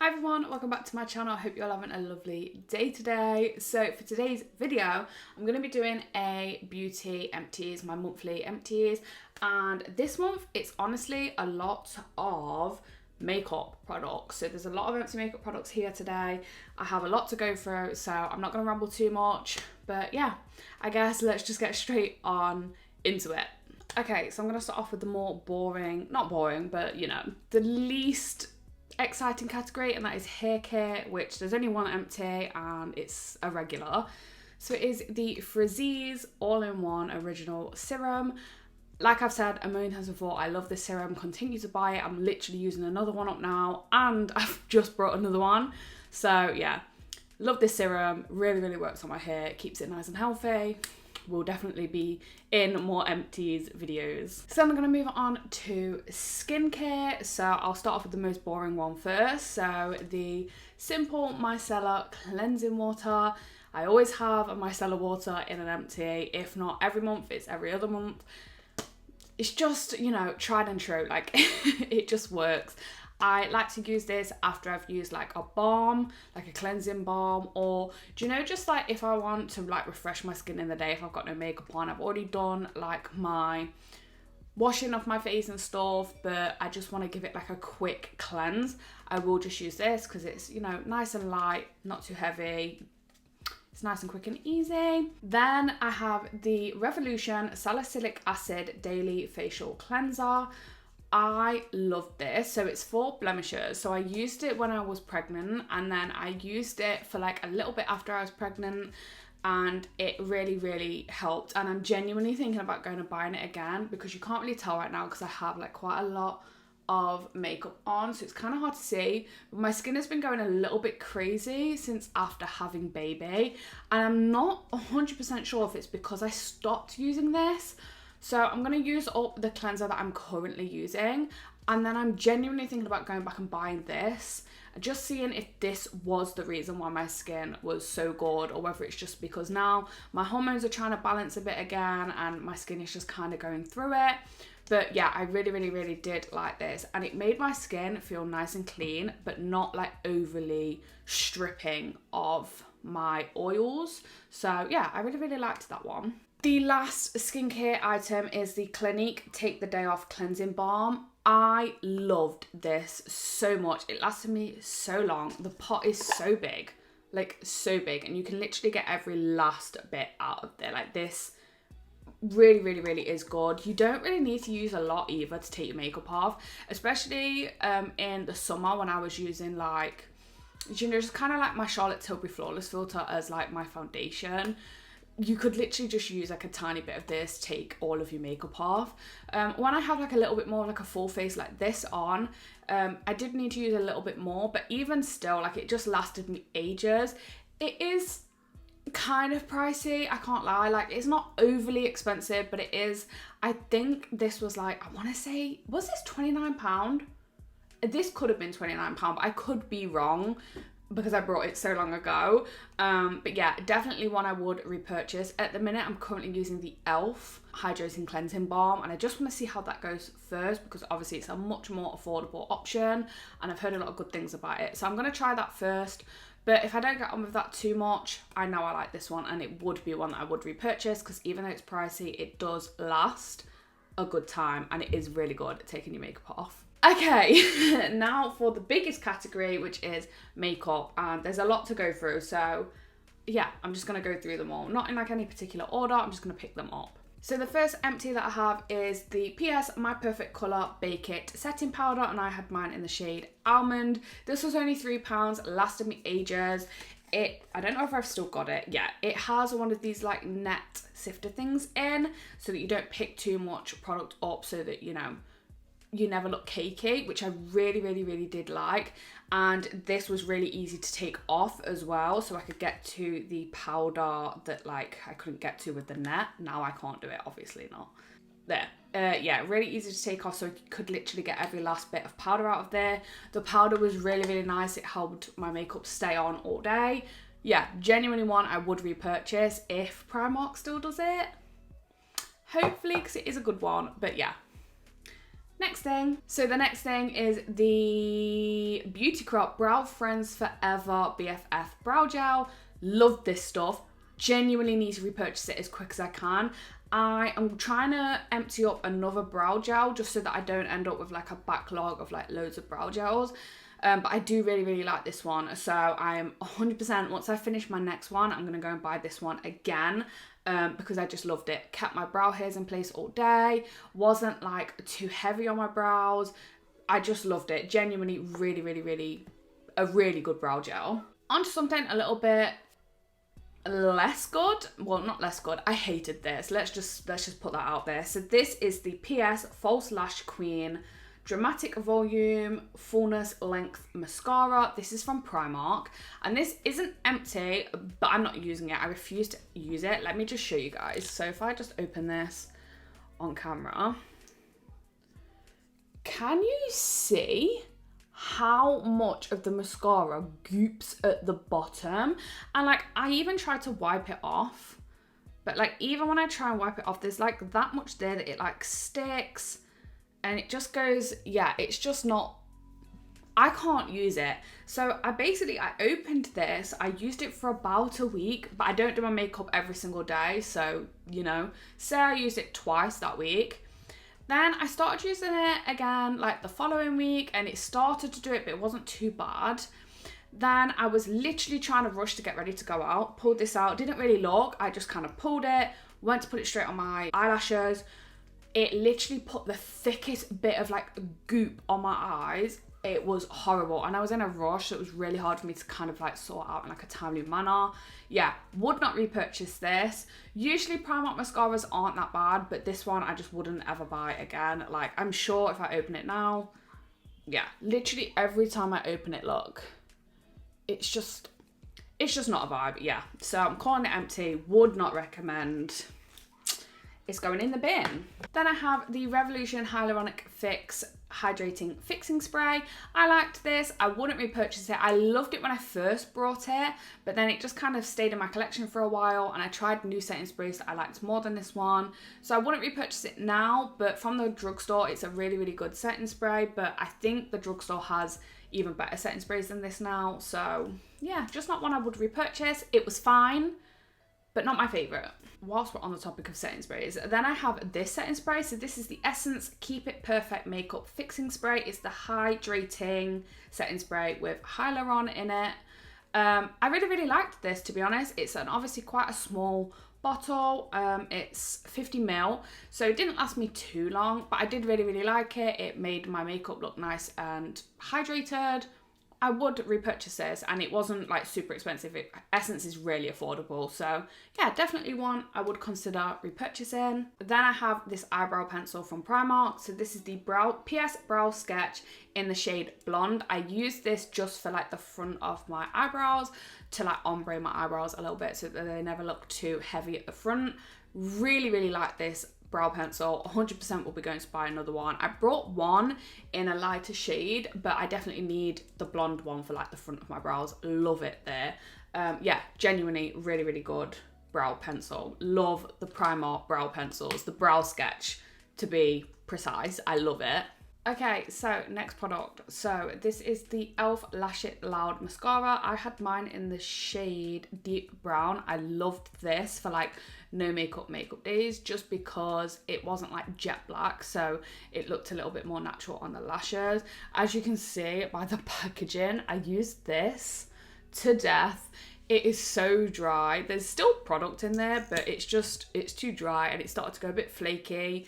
Hi everyone, welcome back to my channel. I hope you're having a lovely day today. So for today's video, I'm going to be doing a beauty empties, my monthly empties. And this month, it's honestly a lot of makeup products. So there's a lot of empty makeup products here today. I have a lot to go through, so I'm not going to ramble too much. But yeah, I guess let's just get straight on into it. Okay, so I'm going to start off with the more boring, not boring, but you know, the least exciting category, and that is hair care, which there's only one empty and it's a regular. So it is the Frizzies all-in-one original serum. Like I've said a million times before, I love this serum, continue to buy it. I'm literally using another one up now and I've just brought another one. So yeah, love this serum, really works on my hair, keeps it nice and healthy. Will definitely be in more empties videos. So I'm going to move on to skincare. So I'll start off with the most boring one first. So the simple micellar cleansing water. I always have a micellar water in an empty. If not every month, it's every other month. It's just, you know, tried and true. Like it just works. I like to use this after I've used like a balm, like a cleansing balm, or do you know, just like if I want to like refresh my skin in the day, if I've got no makeup on, I've already done like my washing of my face and stuff, but I just want to give it like a quick cleanse. I will just use this because it's, you know, nice and light, not too heavy. It's nice and quick and easy. Then I have the Revolution Salicylic Acid Daily Facial Cleanser. I love this. So it's for blemishes. So I used it when I was pregnant, and then I used it for like a little bit after I was pregnant, and it really helped. And I'm genuinely thinking about going and buying it again, because you can't really tell right now because I have like quite a lot of makeup on, so it's kind of hard to see, but my skin has been going a little bit crazy since after having baby, and I'm not 100% sure if it's because I stopped using this. So I'm going to use up the cleanser that I'm currently using, and then I'm genuinely thinking about going back and buying this, just seeing if this was the reason why my skin was so good, or whether it's just because now my hormones are trying to balance a bit again and my skin is just kind of going through it. But yeah, I really did like this, and it made my skin feel nice and clean, but not like overly stripping of my oils. So yeah, I really liked that one. The last skincare item is the Clinique Take the Day Off Cleansing Balm. I loved this so much. It lasted me so long. The pot is so big, like so big, and you can literally get every last bit out of there. Like this really is good. You don't really need to use a lot either to take your makeup off, especially in the summer when I was using like, you know, just kind of like my Charlotte Tilbury Flawless filter as like my foundation. You could literally just use like a tiny bit of this, take all of your makeup off. When I have like a little bit more like a full face like this on, I did need to use a little bit more, but even still, like it just lasted me ages. It is kind of pricey, I can't lie. Like it's not overly expensive, but it is. I think this was like, I want to say, was this £29? This could have been £29, but I could be wrong because I brought it so long ago. But yeah, definitely one I would repurchase. At the minute, I'm currently using the e.l.f. Hydrating Cleansing Balm, and I just want to see how that goes first, because obviously it's a much more affordable option and I've heard a lot of good things about it. So I'm going to try that first. But if I don't get on with that too much, I know I like this one, and it would be one that I would repurchase, because even though it's pricey, it does last a good time, and it is really good at taking your makeup off. Okay, now for the biggest category, which is makeup, and there's a lot to go through. So yeah, I'm just going to go through them all. Not in like any particular order, I'm just going to pick them up. So the first empty that I have is the PS My Perfect Colour Bake It Setting Powder, and I had mine in the shade Almond. This was only £3, lasted me ages. I don't know if I've still got it. Yeah, it has one of these like net sifter things in, so that you don't pick too much product up, so that, you know, you never look cakey, which I really did like. And this was really easy to take off as well, so I could get to the powder that like I couldn't get to with the net. Now I can't do it, obviously not. There. Yeah, really easy to take off, so I could literally get every last bit of powder out of there. The powder was really nice. It helped my makeup stay on all day. Yeah, genuinely one I would repurchase if Primark still does it. Hopefully, because it is a good one. But yeah, Next thing. So the next thing is the Beauty Crop Brow Friends Forever BFF Brow Gel. Love this stuff. Genuinely need to repurchase it as quick as I can. I am trying to empty up another brow gel just so that I don't end up with like a backlog of like loads of brow gels. But I do really like this one. So I am 100%, once I finish my next one, I'm going to go and buy this one again. Because I just loved it. Kept my brow hairs in place all day. Wasn't like too heavy on my brows. I just loved it. Genuinely really a really good brow gel. On to something a little bit less good. Well, not less good. I hated this. Let's just put that out there. So this is the PS False Lash Queen Dramatic Volume Fullness Length Mascara. This is from Primark, and this isn't empty, but I'm not using it. I refuse to use it. Let me just show you guys. So if I just open this on camera, can you see how much of the mascara goops at the bottom? And like, I even tried to wipe it off, but like, even when I try and wipe it off, there's like that much there that it like sticks. And it just goes, yeah, it's just not, I can't use it. So I opened this, I used it for about a week, but I don't do my makeup every single day. So, you know, say I used it twice that week. Then I started using it again, like the following week, and it started to do it, but it wasn't too bad. Then I was literally trying to rush to get ready to go out, pulled this out, didn't really look, I just kind of pulled it, went to put it straight on my eyelashes. It literally put the thickest bit of like goop on my eyes. It was horrible, and I was in a rush, so it was really hard for me to kind of like sort out in like a timely manner. Yeah, would not repurchase this. Usually Primark mascaras aren't that bad, but this one I just wouldn't ever buy again. Like, I'm sure if I open it now, yeah, literally every time I open it, look, it's just not a vibe. Yeah, so I'm calling it empty. Would not recommend. It's going in the bin. Then I have the Revolution Hyaluronic Fix Hydrating Fixing Spray. I liked this. I wouldn't repurchase it. I loved it when I first brought it, but then it just kind of stayed in my collection for a while, and I tried new setting sprays that I liked more than this one. So I wouldn't repurchase it now, but from the drugstore, it's a really good setting spray, but I think the drugstore has even better setting sprays than this now. So yeah, just not one I would repurchase. It was fine, but not my favourite. Whilst we're on the topic of setting sprays, then I have this setting spray. So this is the Essence Keep It Perfect Makeup Fixing Spray. It's the hydrating setting spray with hyaluron in it. I really liked this, to be honest. It's obviously quite a small bottle. It's 50 ml, so it didn't last me too long, but I did really like it. It made my makeup look nice and hydrated. I would repurchase this, and it wasn't like super expensive. Essence is really affordable, so yeah, definitely one I would consider repurchasing. Then I have this eyebrow pencil from Primark. So this is the PS Brow Sketch in the shade Blonde. I use this just for like the front of my eyebrows to like ombre my eyebrows a little bit so that they never look too heavy at the front. Really like this brow pencil. 100% will be going to buy another one. I brought one in a lighter shade, but I definitely need the blonde one for like the front of my brows. Love it there. Yeah, genuinely really good brow pencil. Love the Primark brow pencils, the Brow Sketch to be precise. I love it. Okay, so next product. So this is the e.l.f. Lash It Loud Mascara. I had mine in the shade Deep Brown. I loved this for like no makeup days, just because it wasn't like jet black, so it looked a little bit more natural on the lashes. As you can see by the packaging, I used this to death. It is so dry. There's still product in there, but it's too dry, and it started to go a bit flaky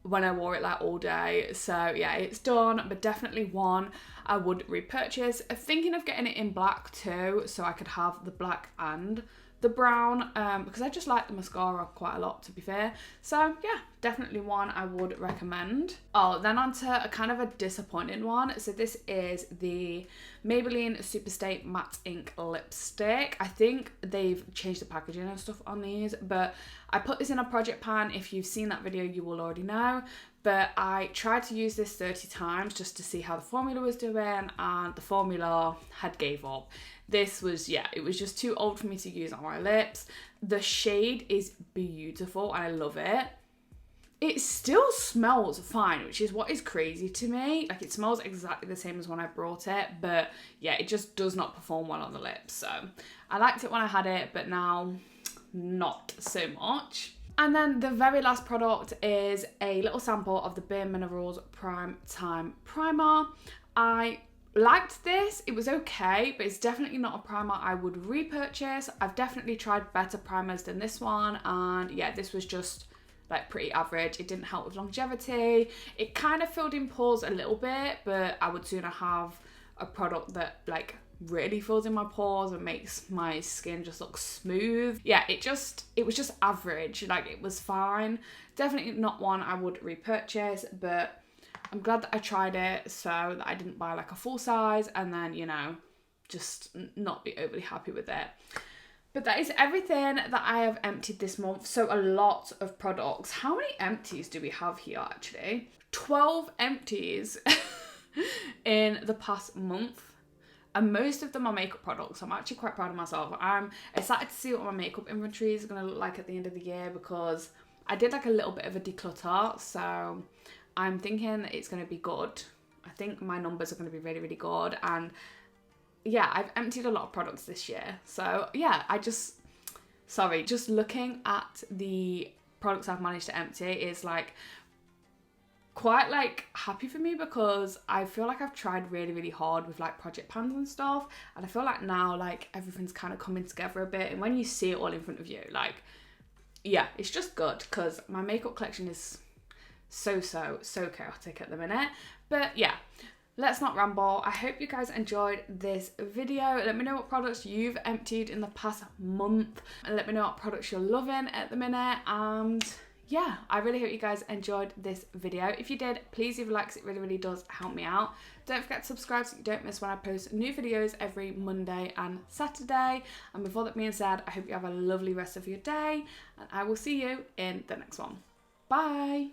when I wore it like all day. So yeah, it's done, but definitely one I would repurchase. Thinking of getting it in black too, so I could have the black and the brown, because I just like the mascara quite a lot, to be fair. So yeah, definitely one I would recommend. Oh, then on to a kind of a disappointing one. So this is the Maybelline Superstay Matte Ink Lipstick. I think they've changed the packaging and stuff on these, but I put this in a project pan. If you've seen that video, you will already know. But I tried to use this 30 times just to see how the formula was doing, and the formula had gave up. This was, yeah, it was just too old for me to use on my lips. The shade is beautiful and I love it. it still smells fine, which is what is crazy to me. Like, it smells exactly the same as when I brought it, but yeah, it just does not perform well on the lips. So I liked it when I had it, but now not so much. And then the very last product is a little sample of the Bare Minerals Prime Time Primer. I liked this. It was okay, but it's definitely not a primer I would repurchase. I've definitely tried better primers than this one, and yeah, this was just like pretty average. It didn't help with longevity. It kind of filled in pores a little bit, but I would sooner have a product that like really fills in my pores and makes my skin just look smooth. Yeah, it was just average. Like, it was fine. Definitely not one I would repurchase, but I'm glad that I tried it so that I didn't buy like a full size and then, you know, just not be overly happy with it. But that is everything that I have emptied this month. So a lot of products. How many empties do we have here actually? 12 empties in the past month. And most of them are makeup products. I'm actually quite proud of myself. I'm excited to see what my makeup inventory is going to look like at the end of the year, because I did like a little bit of a declutter. So I'm thinking it's going to be good. I think my numbers are going to be really, really good. And yeah, I've emptied a lot of products this year. So yeah, just looking at the products I've managed to empty is like quite like happy for me, because I feel like I've tried really, really hard with like project pans and stuff, and I feel like now like everything's kind of coming together a bit, and when you see it all in front of you, like, yeah, it's just good, because my makeup collection is so chaotic at the minute. But yeah, let's not ramble. I hope you guys enjoyed this video. Let me know what products you've emptied in the past month, and let me know what products you're loving at the minute. And yeah, I really hope you guys enjoyed this video. If you did, please leave likes. It really, really does help me out. Don't forget to subscribe so you don't miss when I post new videos every Monday and Saturday. And with all that being said, I hope you have a lovely rest of your day, and I will see you in the next one. Bye.